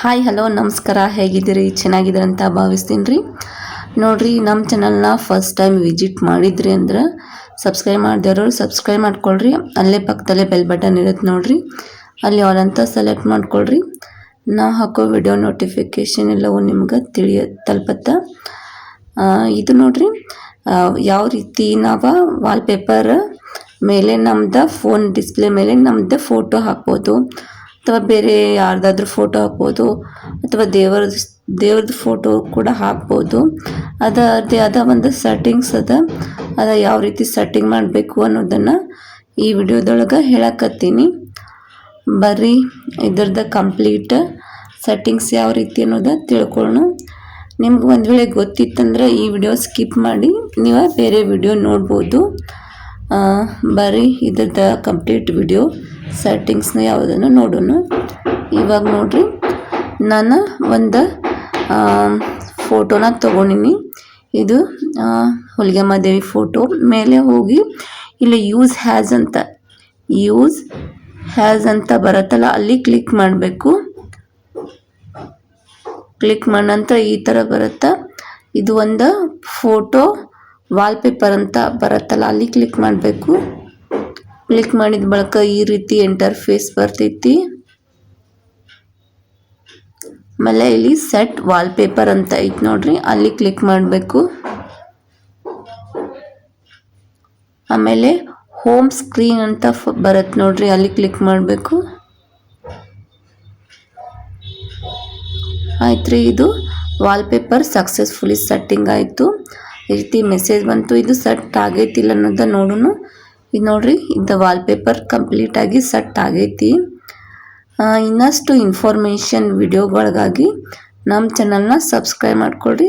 Hi hello ನಮಸ್ಕಾರ, ಹೇಗಿದ್ದೀರಿ? ಚೆನ್ನಾಗಿದ್ದೀರಿ ಅಂತ ಭಾವಿಸ್ತೀನಿ ರೀ. ನೋಡಿರಿ, ನಮ್ಮ ಚಾನಲ್ನ ಫಸ್ಟ್ ಟೈಮ್ ವಿಸಿಟ್ ಮಾಡಿದ್ರಿ ಅಂದ್ರೆ ಸಬ್ಸ್ಕ್ರೈಬ್ ಮಾಡಿದವರು ಸಬ್ಸ್ಕ್ರೈಬ್ ಮಾಡ್ಕೊಳ್ರಿ. ಅಲ್ಲೇ ಪಕ್ಕದಲ್ಲೇ ಬೆಲ್ ಬಟನ್ ಇರುತ್ತೆ ನೋಡಿರಿ, ಅಲ್ಲಿ ಆಲ್ ಅಂತ ಸೆಲೆಕ್ಟ್ ಮಾಡ್ಕೊಳ್ರಿ. ನಾವು ಹಾಕೋ ವಿಡಿಯೋ ನೋಟಿಫಿಕೇಷನ್ ಎಲ್ಲವೂ ನಿಮ್ಗೆ ತಲುಪುತ್ತೆ. ಇದು ನೋಡಿರಿ, ಯಾವ ರೀತಿ ನಾವು ವಾಲ್ಪೇಪರ್ ಮೇಲೆ ನಮ್ದು ಫೋನ್ ಡಿಸ್ಪ್ಲೇ ಮೇಲೆ ನಮ್ಮದು ಫೋಟೋ ಹಾಕ್ಬೋದು, ಅಥವಾ ಬೇರೆ ಯಾರ್ದಾದ್ರೂ ಫೋಟೋ ಹಾಕ್ಬೋದು, ಅಥವಾ ದೇವ್ರದ್ದು ಫೋಟೋ ಕೂಡ ಹಾಕ್ಬೋದು. ಅದರದ್ದೇ ಆದ ಒಂದು ಸೆಟ್ಟಿಂಗ್ಸ್ ಅದ ಯಾವ ರೀತಿ ಸೆಟ್ಟಿಂಗ್ ಮಾಡಬೇಕು ಅನ್ನೋದನ್ನು ಈ ವಿಡಿಯೋದೊಳಗೆ ಹೇಳಕತ್ತೀನಿ. ಬರ್ರಿ ಇದ್ರದ್ದು ಕಂಪ್ಲೀಟ್ ಸೆಟ್ಟಿಂಗ್ಸ್ ಯಾವ ರೀತಿ ಅನ್ನೋದು ತಿಳ್ಕೊಳ್ಳೋಣ. ನಿಮ್ಗೆ ಒಂದು ವೇಳೆ ಗೊತ್ತಿತ್ತಂದ್ರೆ ಈ ವಿಡಿಯೋ ಸ್ಕಿಪ್ ಮಾಡಿ ನೀವು ಬೇರೆ ವಿಡಿಯೋ ನೋಡ್ಬೋದು. ಬರ್ರಿ ಇದ್ರದ್ದು ಕಂಪ್ಲೀಟ್ ವಿಡಿಯೋ ಸೆಟ್ಟಿಂಗ್ಸ್ನ ಯಾವುದನ್ನು ನೋಡೋಣ. ಇವಾಗ ನೋಡ್ರಿ, ನಾನು ಒಂದು ಫೋಟೋನ ತೊಗೊಂಡಿನಿ. ಇದು ಹುಲಿಗೆಮ್ಮ ದೇವಿ ಫೋಟೋ. ಮೇಲೆ ಹೋಗಿ ಇಲ್ಲಿ ಯೂಸ್ ಹ್ಯಾಸ್ ಅಂತ ಬರುತ್ತಲ್ಲ, ಅಲ್ಲಿ ಕ್ಲಿಕ್ ಮಾಡಬೇಕು. ಕ್ಲಿಕ್ ಮಾಡಿದ ನಂತರ ಈ ಥರ ಬರುತ್ತೆ. ಇದು ಒಂದು ಫೋಟೋ ವಾಲ್ಪೇಪರ್ ಅಂತ ಬರುತ್ತಲ್ಲ, ಅಲ್ಲಿ ಕ್ಲಿಕ್ ಮಾಡಬೇಕು. ಕ್ಲಿಕ್ ಮಾಡಿದ ಬಳಿಕ ಈ ರೀತಿ ಇಂಟರ್ಫೇಸ್ ಬರ್ತೈತಿ. ಆಮೇಲೆ ಇಲ್ಲಿ ಸೆಟ್ ವಾಲ್ಪೇಪರ್ ಅಂತ ಐತಿ ನೋಡ್ರಿ, ಅಲ್ಲಿ ಕ್ಲಿಕ್ ಮಾಡಬೇಕು. ಆಮೇಲೆ ಹೋಮ್ ಸ್ಕ್ರೀನ್ ಅಂತ ಬರುತ್ತೆ ನೋಡ್ರಿ, ಅಲ್ಲಿ ಕ್ಲಿಕ್ ಮಾಡಬೇಕು. ಆಯ್ತು ರೀ, ಇದು ವಾಲ್ಪೇಪರ್ ಸಕ್ಸಸ್ಫುಲಿ ಸೆಟ್ಟಿಂಗ್ ಆಯಿತು. ಈ ರೀತಿ ಮೆಸೇಜ್ ಬಂತು. ಇದು ಸೆಟ್ ಆಗೈತಿಲ್ಲ ಅನ್ನೋದ ನೋಡೋಣ. ಇದು ನೋಡ್ರಿ, ಇದು ವಾಲ್ಪೇಪರ್ ಕಂಪ್ಲೀಟಾಗಿ ಸೆಟ್ ಆಗೈತಿ. ಇನ್ನಷ್ಟು ಇನ್ಫಾರ್ಮೇಷನ್ ವಿಡಿಯೋಗಳಿಗಾಗಿ ನಮ್ಮ ಚಾನಲ್ನ ಸಬ್ಸ್ಕ್ರೈಬ್ ಮಾಡ್ಕೊಳ್ರಿ.